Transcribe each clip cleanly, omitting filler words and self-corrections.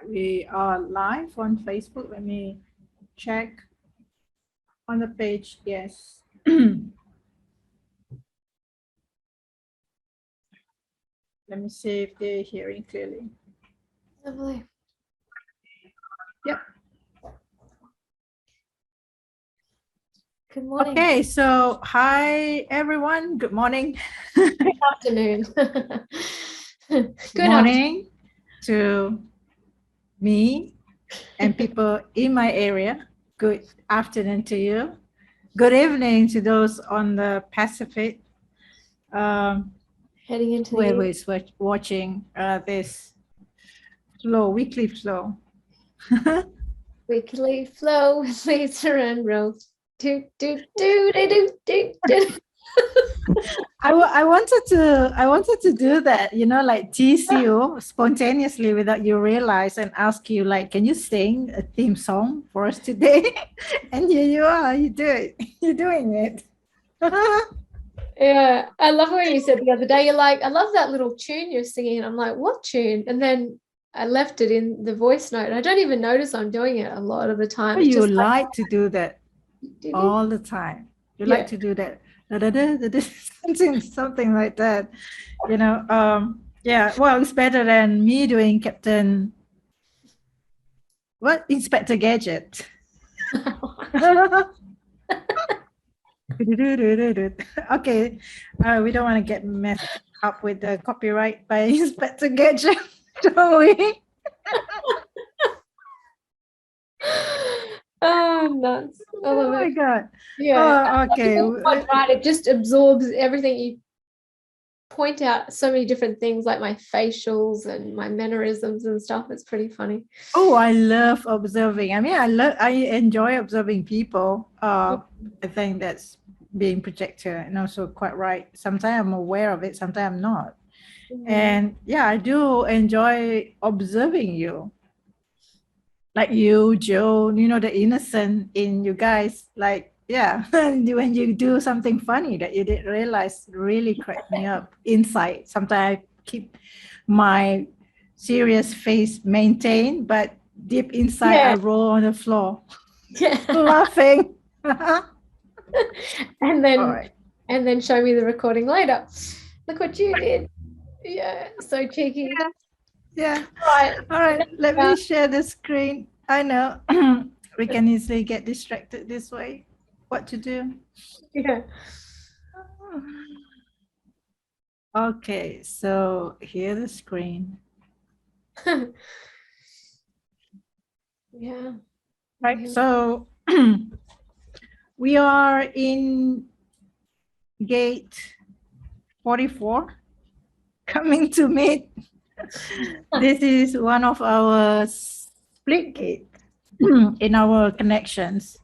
we are live on Facebook. Let me check on the page. Yes. Let me see if they're hearing clearly. Lovely. Yep. Good morning. Okay, so hi everyone. Good morning. Good afternoon. Good morning to me and people in my area. Good afternoon to you. Good evening to those on the Pacific. Heading into Whoever is watching this weekly flow. weekly flow with Lisa and Rose. Do, do, do, do, do, do, do. I wanted to do that, like tease you spontaneously without you realize and ask you like, can you sing a theme song for us today? And here you are, you do it. You're doing it. Yeah, I love what you said the other day. You're like, I love that little tune you're singing. I'm like, what tune? And then I left it in the voice note. I don't even notice I'm doing it a lot of the time. It's You just like to do that like, all the time. You Yeah. like to do that. Something like that. Yeah, well, it's better than me doing Captain Inspector Gadget. Okay, we don't want to get messed up with the copyright by Inspector Gadget, don't we? Oh, nuts. I love Oh my it. God. Yeah. Oh, okay. Quite right. It just absorbs everything. You point out so many different things like my facials and my mannerisms and stuff. It's pretty funny. Oh, I love observing. I mean, I enjoy observing people. I think that's being projector and also quite right. Sometimes I'm aware of it, sometimes I'm not. And yeah, I do enjoy observing you. Like you, Joe, the innocent in you guys, like, yeah, when you do something funny that you didn't realize really cracked me up inside. Sometimes I keep my serious face maintained, but deep inside I roll on the floor laughing. And then show me the recording later. Look what you did. Yeah, so cheeky. Yeah. Right. All right, let me share the screen. I know we can easily get distracted this way. What to do? Yeah. Okay, so here's the screen. Yeah. Right, so we are in gate 44, coming to meet. This is one of our split gate in our connections.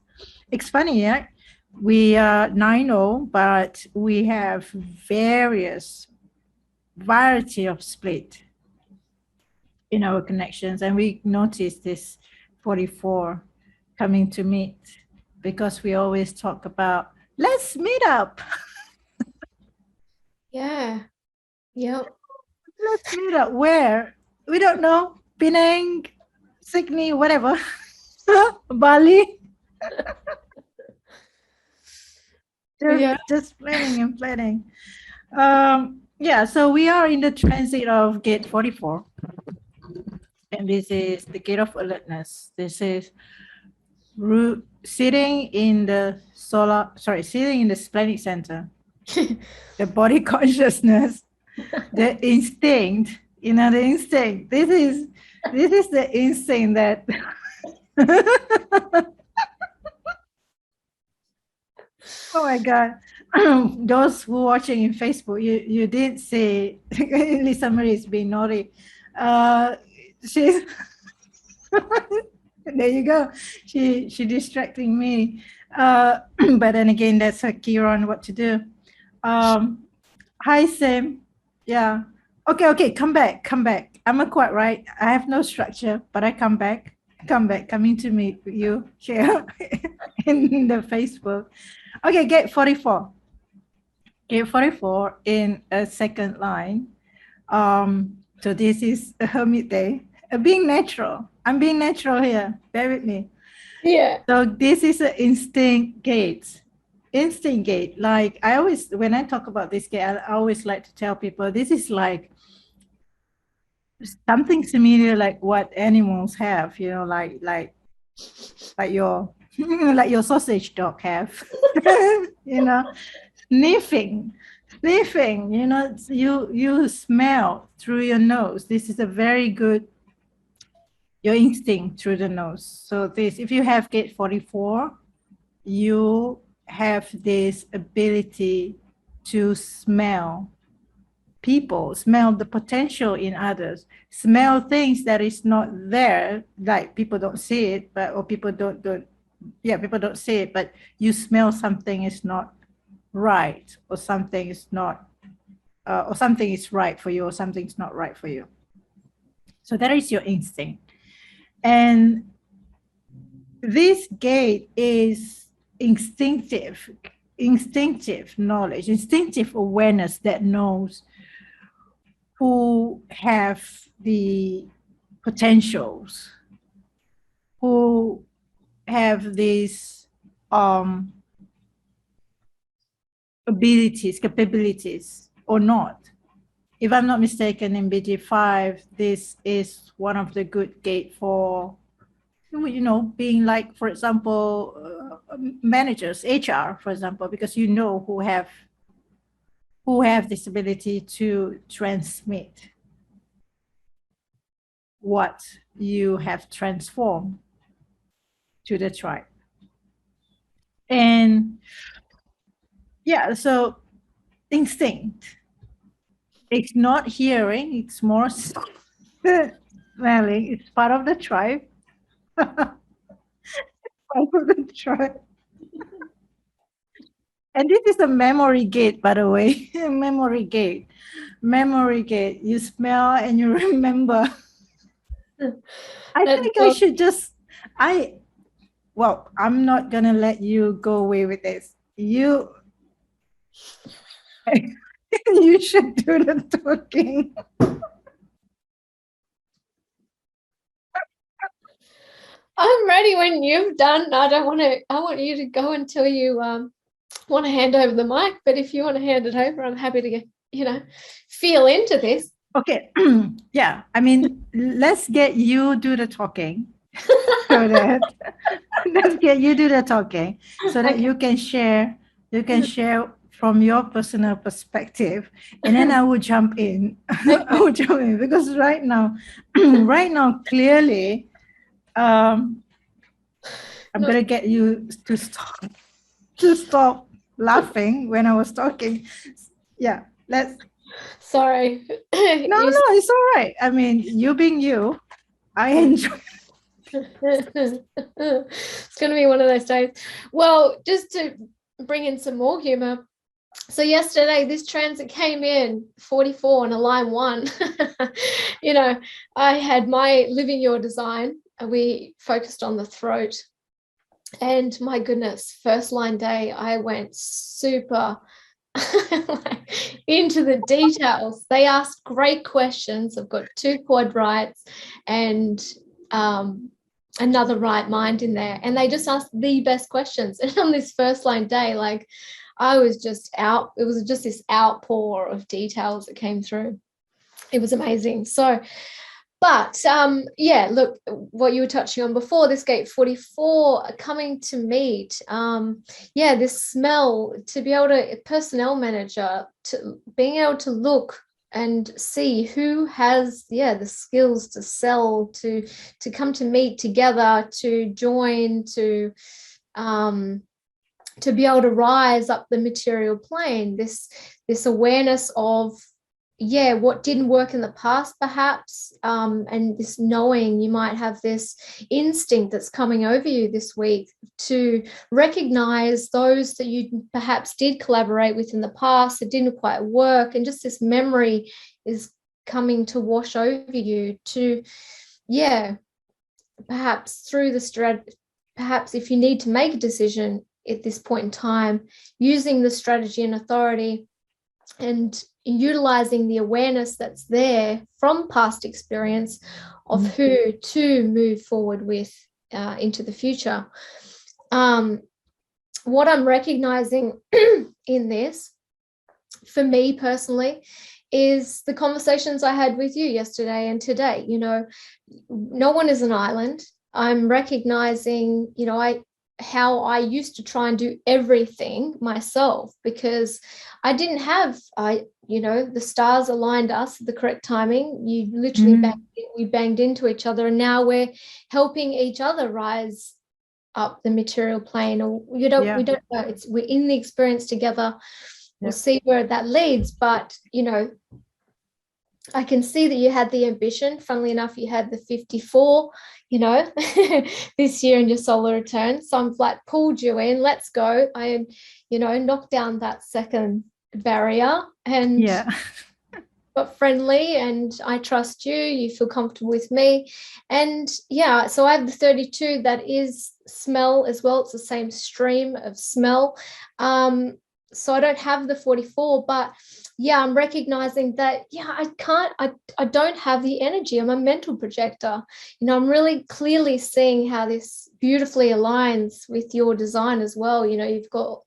It's funny, yeah? We are 9-0, but we have variety of split in our connections, and we noticed this 44 coming to meet because we always talk about let's meet up. Yeah. Yep. Let's meet up where? We don't know. Penang, Sydney, whatever. Bali. Just planning and planning. Yeah, so we are in the transit of gate 44. And this is the Gate of Alertness. This is sitting in the splenic center, the body consciousness, the instinct, the instinct. This is the instinct that oh my God. Those who are watching in Facebook, you did say Lisa Marie is being naughty. She's there you go. She distracting me. But then again, that's her key on what to do. Hi Sam. Yeah. Okay, come back. I'm quite right. I have no structure, but I come back, coming to meet you here in the Facebook. Okay, gate 44. Gate 44 in a second line. So this is a hermit day, being natural. I'm being natural here. Bear with me. Yeah. So this is an instinct gate. Instinct gate. Like I always, when I talk about this gate, I always like to tell people this is like something similar like what animals have, like your like your sausage dog have. Sniffing, sniffing, you smell through your nose. This is a very good your instinct through the nose. So this, if you have gate 44, you have this ability to smell people, smell the potential in others, smell things that is not there, like people don't see it, but or people don't yeah, people don't see it, but you smell something is not right, or something is not or something is right for you, or something's not right for you. So that is your instinct. And this gate is instinctive knowledge, instinctive awareness that knows who have the potentials, who have these abilities, capabilities, or not. If I'm not mistaken, in BG5, this is one of the good gate for, being like, for example, managers, HR, for example, because who have this ability to transmit what you have transformed to the tribe. And yeah, so instinct. It's not hearing, it's more smelling. It's part of the tribe. Part of the tribe. And this is a memory gate, by the way. Memory gate. Memory gate. You smell and you remember. I think I should just, I'm not going to let you go away with this. You should do the talking. I'm ready when you've done. I want you to go until you want to hand over the mic, but if you want to hand it over, I'm happy to get, feel into this. Okay. Yeah. I mean, let's get you do the talking. So that let's get you do the talking so that you can share from your personal perspective, and then I will jump in. I will jump in because right now clearly I'm gonna get you to stop laughing when I was talking. Yeah, Sorry. No, it's all right. I mean, you being you, I enjoy. It's going to be one of those days. Well, just to bring in some more humor. So yesterday, this transit came in 44 on a line 1. I had my Living Your Design, and we focused on the throat. And my goodness, first line day, I went super into the details. They asked great questions. I've got 2 quad rights and another right mind in there, and they just asked the best questions. And on this first line day, like, I was just out. It was just this outpour of details that came through. It was amazing. So, but look, what you were touching on before, this gate 44 coming to meet, this smell, to be able to, personnel manager, to being able to look and see who has the skills to sell, to come to meet together, to join, to be able to rise up the material plane, this awareness of what didn't work in the past, perhaps, and this knowing, you might have this instinct that's coming over you this week to recognize those that you perhaps did collaborate with in the past, it didn't quite work, and just this memory is coming to wash over you to, perhaps through the strategy, perhaps if you need to make a decision at this point in time, using the strategy and authority and utilizing the awareness that's there from past experience of who to move forward with into the future. What I'm recognizing in this, for me personally, is the conversations I had with you yesterday and today. You know, no one is an island. I'm recognizing, you know, how I used to try and do everything myself because I didn't have, you know, the stars aligned us at the correct timing. You literally we banged into each other, and now we're helping each other rise up the material plane, or we don't know. We're in the experience together. We'll see where that leads, but you know, I can see that you had the ambition. Funnily enough, you had the 54, you know, this year in your solar return. So I'm like, pulled you in, let's go. I, you know, knocked down that second barrier and got friendly, and I trust you. You feel comfortable with me. And yeah, so I have the 32 that is smell as well. It's the same stream of smell. So I don't have the 44, but yeah, I'm recognizing that, yeah, I don't have the energy. I'm a mental projector. You know, I'm really clearly seeing how this beautifully aligns with your design as well. You know, you've got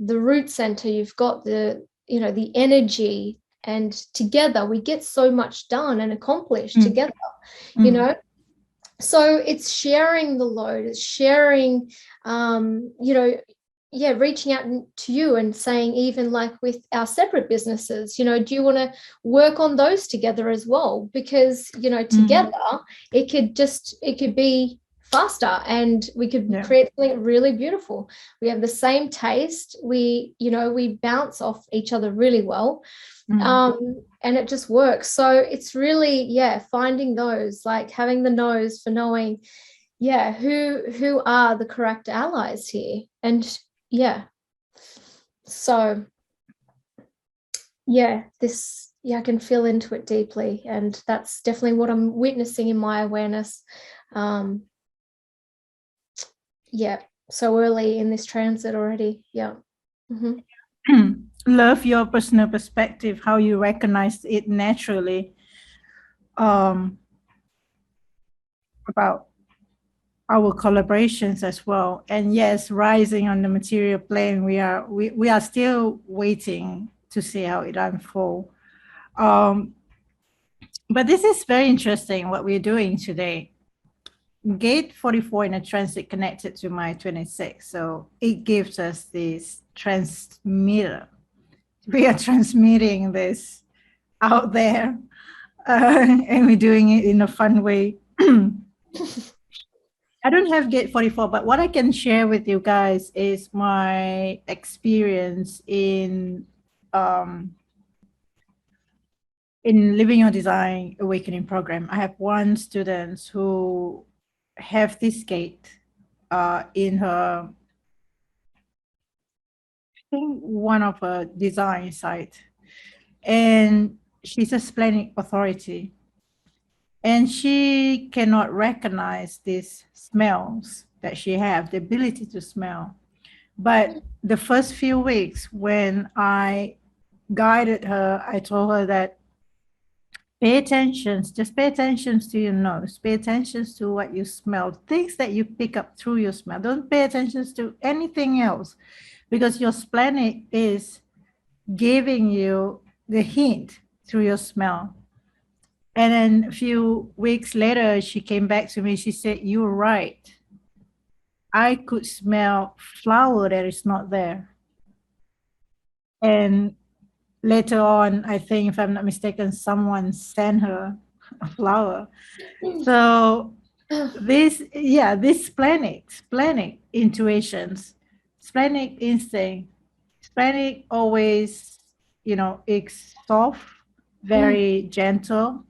the root center, you've got the, you know, the energy, and together we get so much done and accomplished together, you know. So it's sharing the load, it's sharing, you know, yeah, reaching out to you and saying, even like with our separate businesses, you know, do you want to work on those together as well? Because, you know, together it could be faster, and we could create something really beautiful. We have the same taste. We, you know, we bounce off each other really well. And it just works. So it's really, finding those, like having the nose for knowing, who are the correct allies here. And so I can feel into it deeply, and that's definitely what I'm witnessing in my awareness. So early in this transit already. Love your personal perspective, how you recognize it naturally, about our collaborations as well. And yes, rising on the material plane, we are still waiting to see how it unfolds. But this is very interesting what we're doing today. Gate 44 in a transit connected to my 26. So it gives us this transmitter. We are transmitting this out there, and we're doing it in a fun way. I don't have Gate 44, but what I can share with you guys is my experience in Living Your Design Awakening program. I have one student who have this gate in her, I think, one of her design site, and she's a splenic authority, and she cannot recognize these smells that she have, the ability to smell. But the first few weeks when I guided her, I told her that just pay attention to your nose, pay attention to what you smell, things that you pick up through your smell. Don't pay attention to anything else, because your splenic is giving you the hint through your smell. And then a few weeks later, she came back to me. She said, "You're right. I could smell flower that is not there." And later on, I think, if I'm not mistaken, someone sent her a flower. So this splenic intuitions, splenic instinct, splenic always, it's soft, very gentle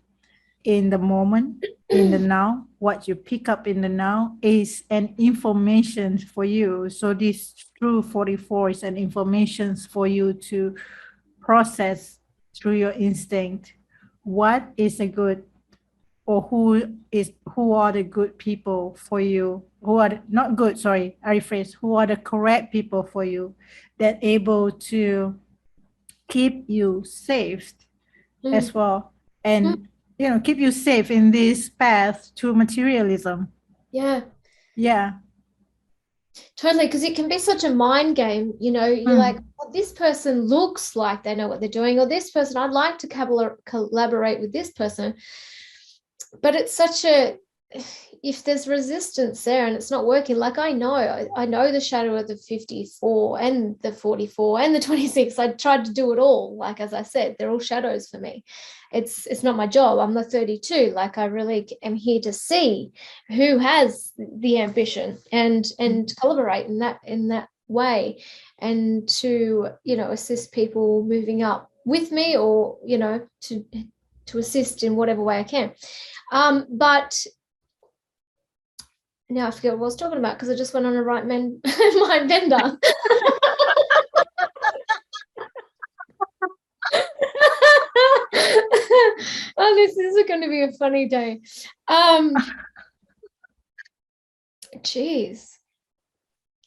in the moment, in the now. What you pick up in the now is an information for you. So this true 44 is an information for you to process through your instinct. What is a good, or who are the good people for you? Who are not good, sorry, I rephrase, who are the correct people for you, that able to keep you safe as Mm. well, Mm. and keep you safe in this path to materialism. Yeah, Yeah. totally. Because it can be such a mind game. You're like, Mm. oh, this person looks like they know what they're doing, or this person, I'd like to collaborate with this person. But it's such a, if there's resistance there and it's not working, like I know the shadow of the 54 and the 44 and the 26. I tried to do it all. Like, as I said, they're all shadows for me. It's not my job. I'm the 32. Like, I really am here to see who has the ambition and collaborate in that way, and to assist people moving up with me, or to assist in whatever way I can. But now I forget what I was talking about because I just went on a mind bender. Oh, this is going to be a funny day. Geez.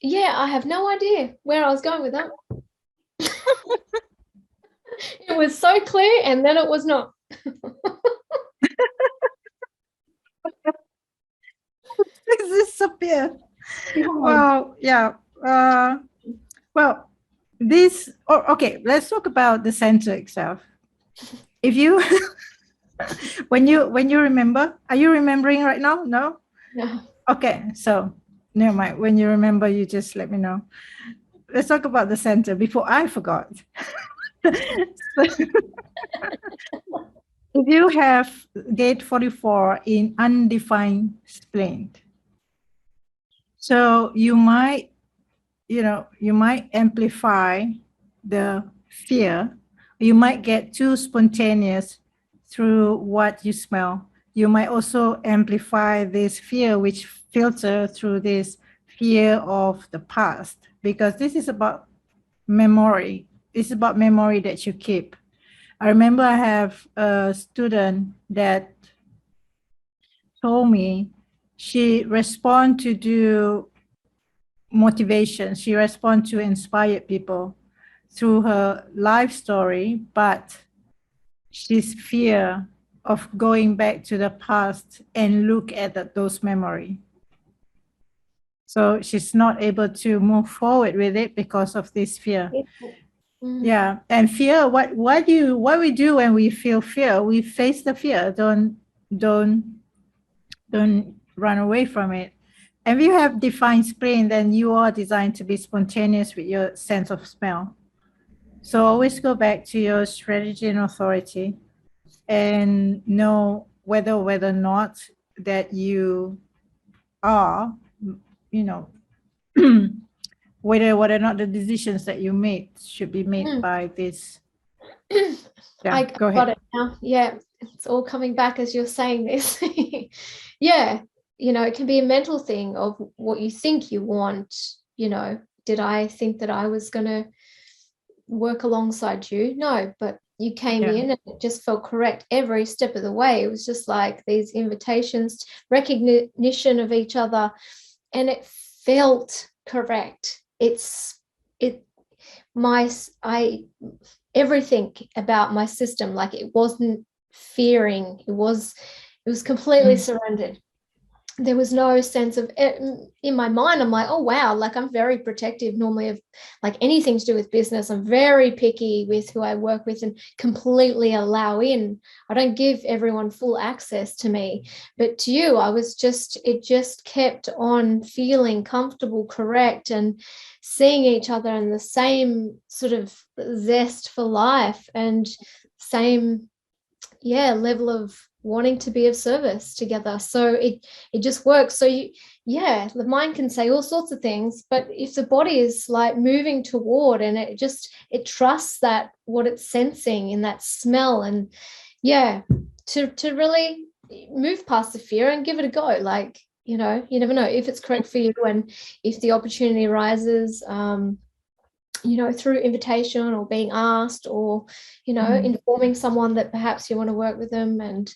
Yeah, I have no idea where I was going with that. It was so clear, and then it was not. Disappear. Well, yeah. Well, this. Oh, okay. Let's talk about the center itself. If you, when you remember, are you remembering right now? No. No. Okay. So never mind. When you remember, you just let me know. Let's talk about the center before I forgot. If you have gate 44 in undefined spleen, so you might amplify the fear. You might get too spontaneous through what you smell. You might also amplify this fear, which filter through this fear of the past, because this is about memory. It's about memory that you keep. I remember I have a student that told me she respond to do motivation. She respond to inspire people through her life story, but she's fear of going back to the past and look at those memory. So she's not able to move forward with it because of this fear. Mm. Yeah, and fear. What we do when we feel fear? We face the fear. Don't run away from it. And if you have defined spleen, then you are designed to be spontaneous with your sense of smell. So always go back to your strategy and authority, and know whether or not that you are, you know, whether or not the decisions that you made should be made by this. Yeah, I go got ahead. it now. Yeah, it's all coming back as you're saying this. Yeah, it can be a mental thing of what you think you want. Did I think that I was going to work alongside you? No, but you came Yeah. in and it just felt correct every step of the way. It was just like these invitations, recognition of each other, and it felt correct. Everything about my system, like, it wasn't fearing, it was completely surrendered. There was no sense of it. In my mind, I'm like, oh wow, like, I'm very protective normally of, like, anything to do with business. I'm very picky with who I work with and completely allow in. I don't give everyone full access to me, but to you, it just kept on feeling comfortable, correct, and seeing each other in the same sort of zest for life and same, yeah, level of wanting to be of service together. So it just works. So the mind can say all sorts of things, but if the body is like moving toward, and it trusts that what it's sensing in that smell, and to really move past the fear and give it a go. Like, you never know if it's correct for you, and if the opportunity arises, through invitation or being asked, or informing someone that perhaps you want to work with them. And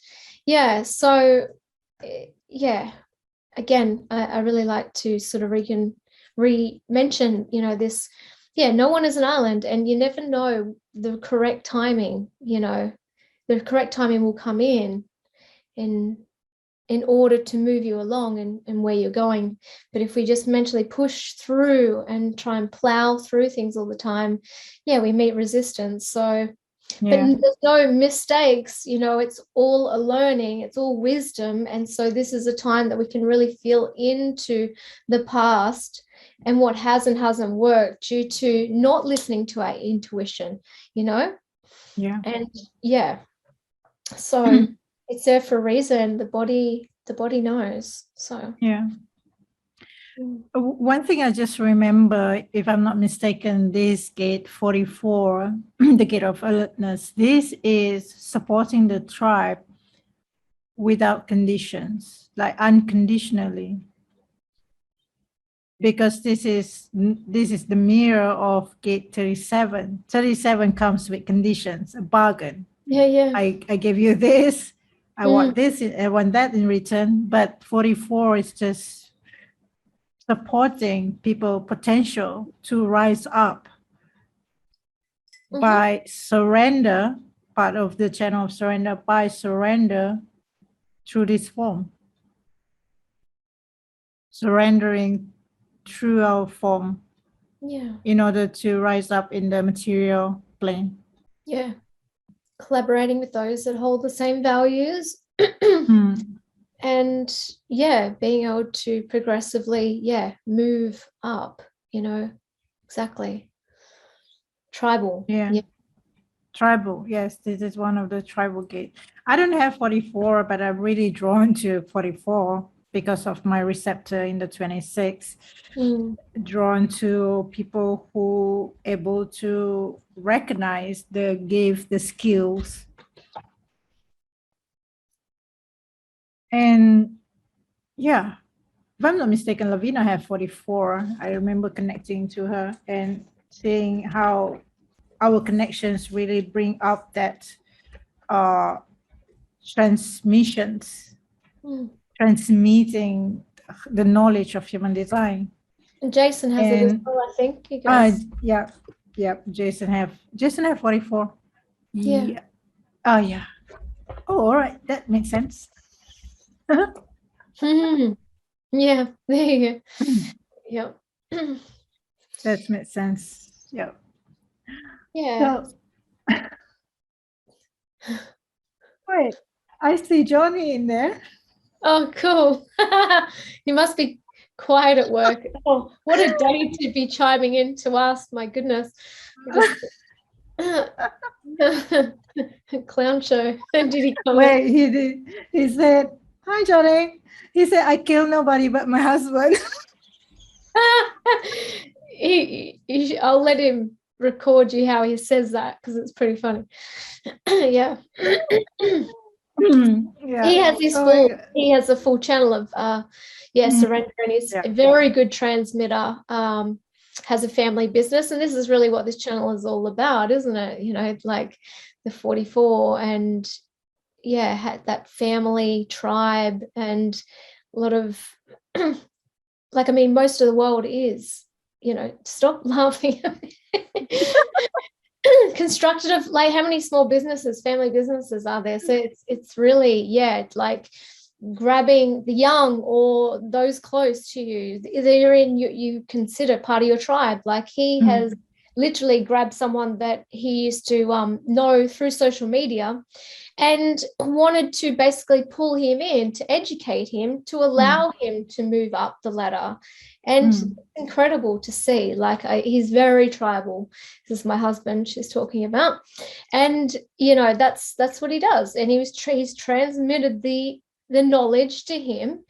so again, I really like to sort of re-mention this yeah, no one is an island, and you never know the correct timing. The correct timing will come in order to move you along and where you're going. But if we just mentally push through and try and plow through things all the time, yeah, we meet resistance. So, but there's no mistakes, it's all a learning, it's all wisdom. And so this is a time that we can really feel into the past and what has and hasn't worked due to not listening to our intuition, Yeah. And yeah, so it's there for a reason. The body knows. So yeah. One thing I just remember, if I'm not mistaken, this gate 44, the gate of alertness, this is supporting the tribe without conditions, like unconditionally. Because this is the mirror of gate 37. 37 comes with conditions, a bargain. yeah. I give you this, I want this, I want that in return. But 44 is just supporting people potential to rise up by surrender, part of the channel of surrender, by surrender through this form, surrendering through our form, in order to rise up in the material plane. Yeah, collaborating with those that hold the same values. And yeah, being able to progressively move up, exactly. Tribal. Yeah. Tribal, yes, this is one of the tribal gates. I don't have 44, but I'm really drawn to 44 because of my receptor in the 26. Drawn to people who able to recognize the gift, the skills. And yeah, if I'm not mistaken, Lavina had 44. I remember connecting to her and seeing how our connections really bring up that transmissions, transmitting the knowledge of human design. And Jason has it as well, I think. You guys. Yeah. Jason have 44. Yeah. Oh yeah. Oh, all right. That makes sense. Yeah, there you go. Yep. That makes sense. Yep. Yeah. So, wait, I see Johnny in there. Oh, cool. You must be quiet at work. Oh, what a day to be chiming in to us. My goodness. Clown show. Did he come? Wait, he did. He said, "Hi, Johnny." He said, "I kill nobody but my husband." I'll let him record you how he says that because it's pretty funny. Yeah. He has this he has a full channel of surrender, and he's a very good transmitter. Has a family business, and this is really what this channel is all about, isn't it? Like the 44, and had that family tribe, and a lot of like, I mean, most of the world is, stop laughing. Constructive, like, how many small businesses, family businesses are there? So it's really, like grabbing the young or those close to you. They're in you consider part of your tribe. Like he has literally grabbed someone that he used to know through social media and wanted to basically pull him in to educate him, to allow him to move up the ladder. And it's incredible to see. Like, he's very tribal. This is my husband she's talking about. And, that's what he does. And he's transmitted the knowledge to him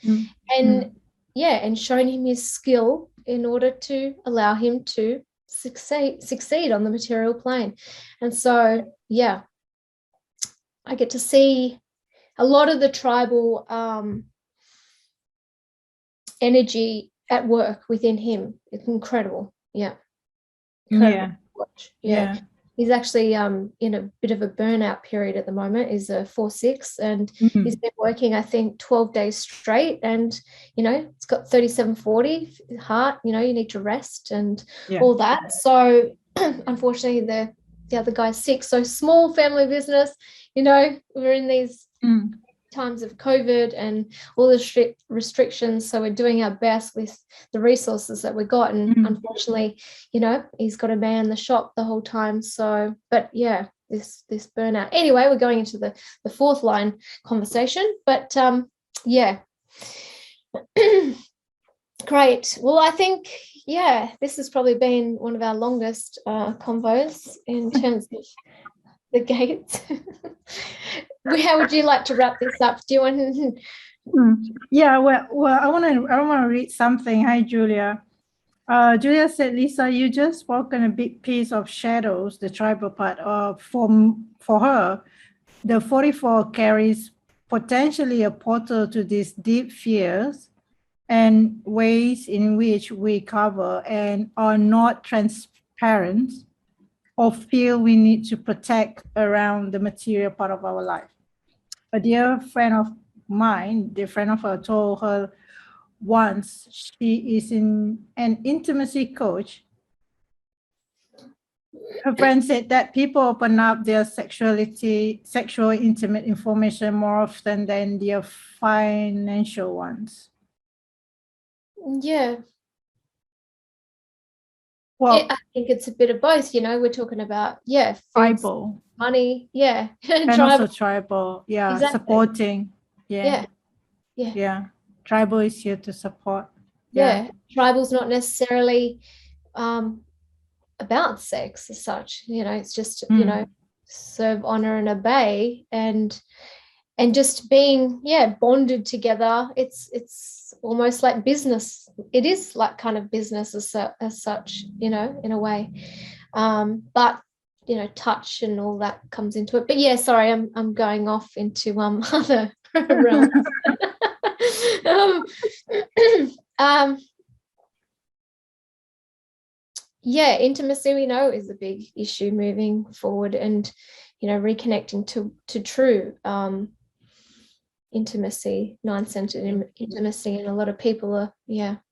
and and shown him his skill in order to allow him to succeed on the material plane. And so, I get to see a lot of the tribal energy at work within him. It's incredible. Incredible to watch. He's actually in a bit of a burnout period at the moment. He's a 4-6, and he's been working, I think, 12 days straight. And, it's got 3740 heart, you need to rest and all that. So unfortunately, the other guy's sick. So small family business, we're in these times of COVID and all the restrictions. So we're doing our best with the resources that we got. And unfortunately, he's got to man the shop the whole time. So, but yeah, this burnout. Anyway, we're going into the fourth line conversation. But yeah. Great. Well, I think, this has probably been one of our longest convos in terms of the gates. How would you like to wrap this up? Do you want to? Yeah, well, I want to read something. Hi, Julia. Julia said, Lisa, you just spoken a big piece of shadows, the tribal part. For her, the 44 carries potentially a portal to these deep fears and ways in which we cover and are not transparent or feel we need to protect around the material part of our life. A dear friend of mine, dear friend of her, told her once she is in an intimacy coach. Her friend said that people open up their sexual intimate information more often than their financial ones. Yeah. Well, I think it's a bit of both, we're talking about, tribal. Money, and also tribal, exactly. Supporting. Yeah. Tribal is here to support. Tribal's not necessarily about sex as such, it's just, serve, honor, and obey, and just being bonded together. It's almost like business. It is like kind of business as such, in a way, but touch and all that comes into it. But sorry, I'm going off into other realms. Intimacy, we know, is a big issue moving forward, and reconnecting to true intimacy, non-centered intimacy, and a lot of people are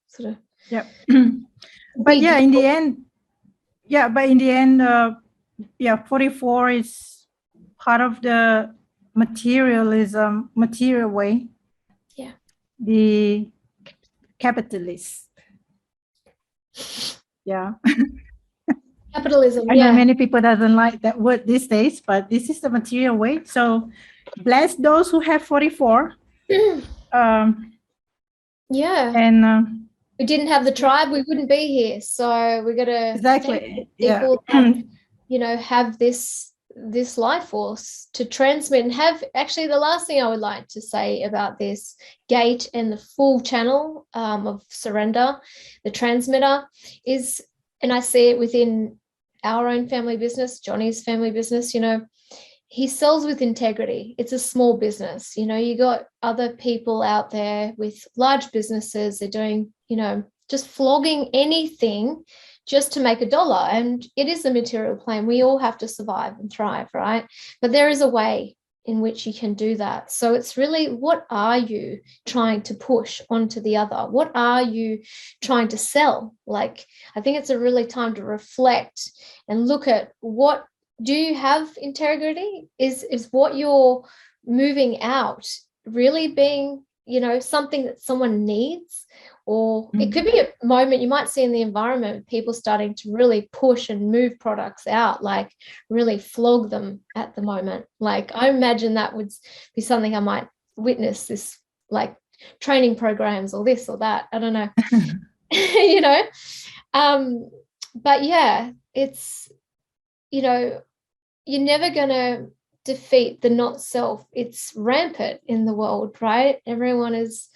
sort of but in the end 44 is part of the material way, the capitalist, capitalism. I know many people doesn't like that word these days, but this is the material way. So bless those who have 44. And we didn't have the tribe, we wouldn't be here. So we got to exactly people that, have this life force to transmit, and have actually the last thing I would like to say about this gate and the full channel of surrender, the transmitter is, and I see it within our own family business, Johnny's family business, he sells with integrity. It's a small business. You got other people out there with large businesses. They're doing, just flogging anything just to make $1. And it is the material plane. We all have to survive and thrive, right? But there is a way in which you can do that. So it's really, what are you trying to push onto the other? What are you trying to sell? Like, I think it's a really time to reflect and look at, what do you have integrity? Is what you're moving out really being, something that someone needs? Or it could be a moment you might see in the environment, people starting to really push and move products out, like really flog them at the moment. Like, I imagine that would be something I might witness, this like training programs or this or that. I don't know, but it's, you're never going to defeat the not self. It's rampant in the world, right? Everyone is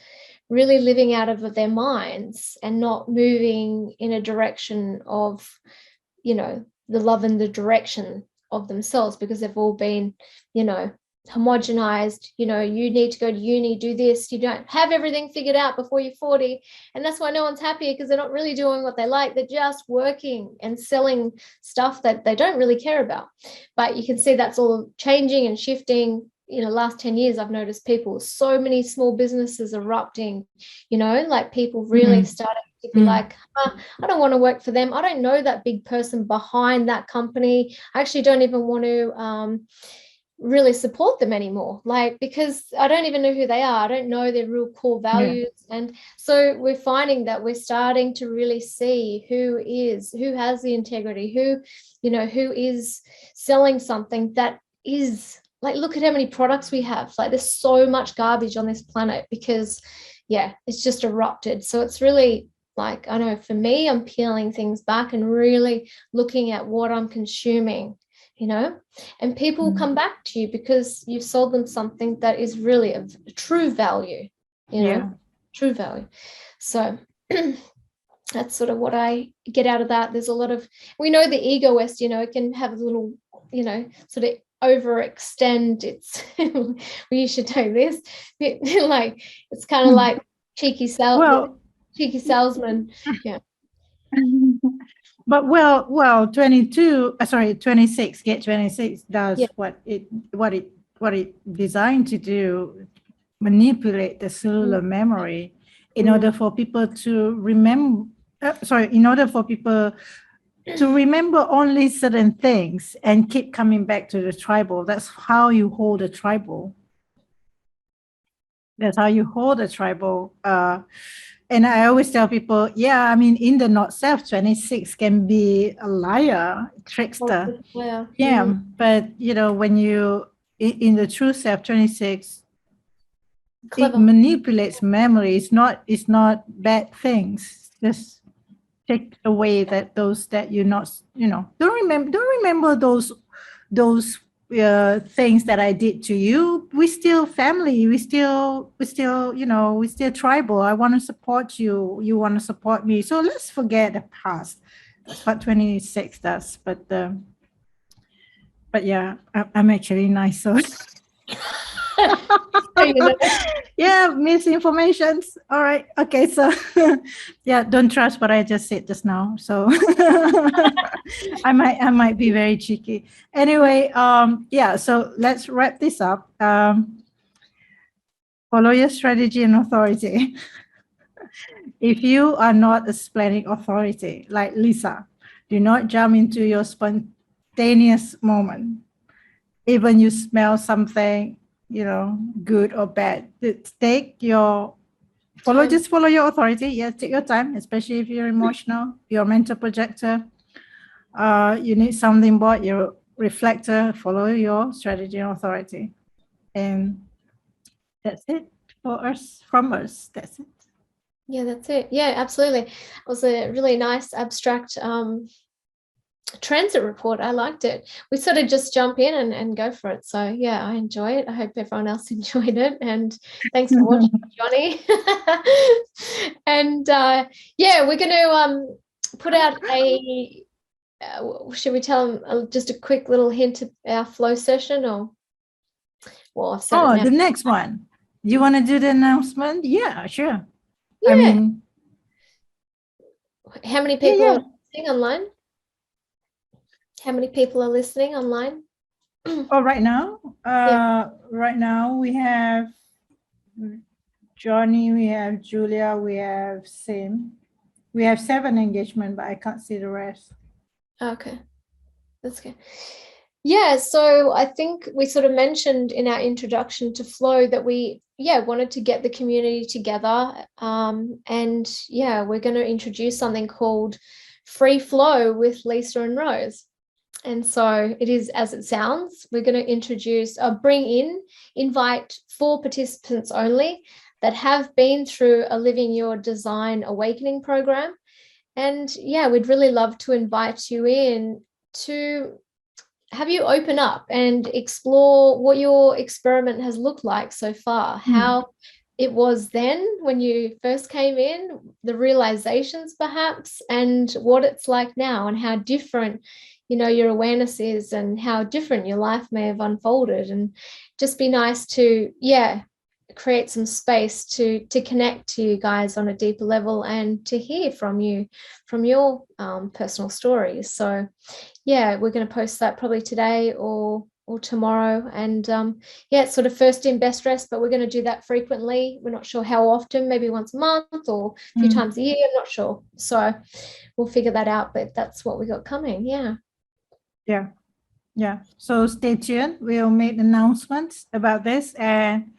really living out of their minds and not moving in a direction of, the love and the direction of themselves, because they've all been, homogenized, you need to go to uni, do this, you don't have everything figured out before you're 40. And that's why no one's happier, because they're not really doing what they like. They're just working and selling stuff that they don't really care about. But you can see that's all changing and shifting. Last 10 years, I've noticed so many small businesses erupting, like people really starting to be like, I don't want to work for them. I don't know that big person behind that company. I actually don't even want to really support them anymore, because I don't even know who they are. I don't know their real core values. And so we're finding that we're starting to really see who has the integrity, who is selling something that is look at how many products we have. There's so much garbage on this planet because it's just erupted. So it's really I know for me, I'm peeling things back and really looking at what I'm consuming, and people will come back to you because you've sold them something that is really of true value, true value. So that's sort of what I get out of that. There's a lot of, we know the egoist, it can have a little, sort of overextend its, we should do this, it's kind of like cheeky salesman. Yeah. But 26 Gate 26 does what it designed to do, manipulate the cellular memory in order for people to remember. In order for people to remember only certain things and keep coming back to the tribal. That's how you hold a tribal. That's how you hold a tribal. And I always tell people, in the NotSelf, 26 can be a liar, trickster. But when you in the true self, 26, it manipulates memory. It's not bad things. Just take away those that you're not, don't remember those things that I did to you. We still family. We still tribal. I want to support you. You want to support me. So let's forget the past. That's what 26 does. But yeah, I'm actually nice. So misinformation. All right. Okay. So don't trust what I just said just now. So I might be very cheeky. Anyway, so let's wrap this up. Follow your strategy and authority. If you are not a splenic authority like Lisa, do not jump into your spontaneous moment. Even you smell something, good or bad, follow your authority. Yes, take your time, especially if you're emotional, you're a mental projector. You need something board, your reflector, follow your strategy and authority. And that's it from us. That's it. Yeah, that's it. Yeah, absolutely. It was a really nice abstract transit report. I liked it. We sort of just jump in and go for it. So yeah, I enjoy it. I hope everyone else enjoyed it. And thanks for watching, Johnny. And we're going to put out a, should we tell them just a quick little hint of our flow session, or? Well, I've said it now. The next one. You want to do the announcement? Yeah, sure. Yeah. I mean, how many people are listening online? How many people are listening online? Right now? Right now we have Johnny, we have Julia, we have Sim. We have 7 engagement, but I can't see the rest. Okay, that's good. Yeah, so I think we sort of mentioned in our introduction to Flow that we wanted to get the community together, and we're going to introduce something called Free Flow with Lisa and Rose. And so it is as it sounds. We're going to invite 4 participants only that have been through a Living Your Design Awakening program. And we'd really love to invite you in to have you open up and explore what your experiment has looked like so far, how it was then when you first came in, the realizations perhaps, and what it's like now, and how different your awareness is, and how different your life may have unfolded. And just be nice to, create some space to connect to you guys on a deeper level and to hear from you, from your personal stories. So we're going to post that probably today or tomorrow. And it's sort of first in, best rest, but we're going to do that frequently. We're not sure how often, maybe once a month or a few times a year, I'm not sure. So we'll figure that out, but that's what we got coming. Yeah. So stay tuned. We'll make announcements about this, and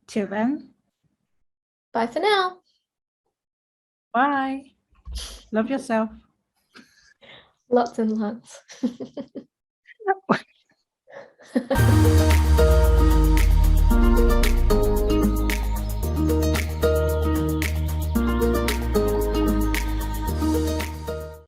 till then, Bye for now. bye. Love yourself. Lots and lots.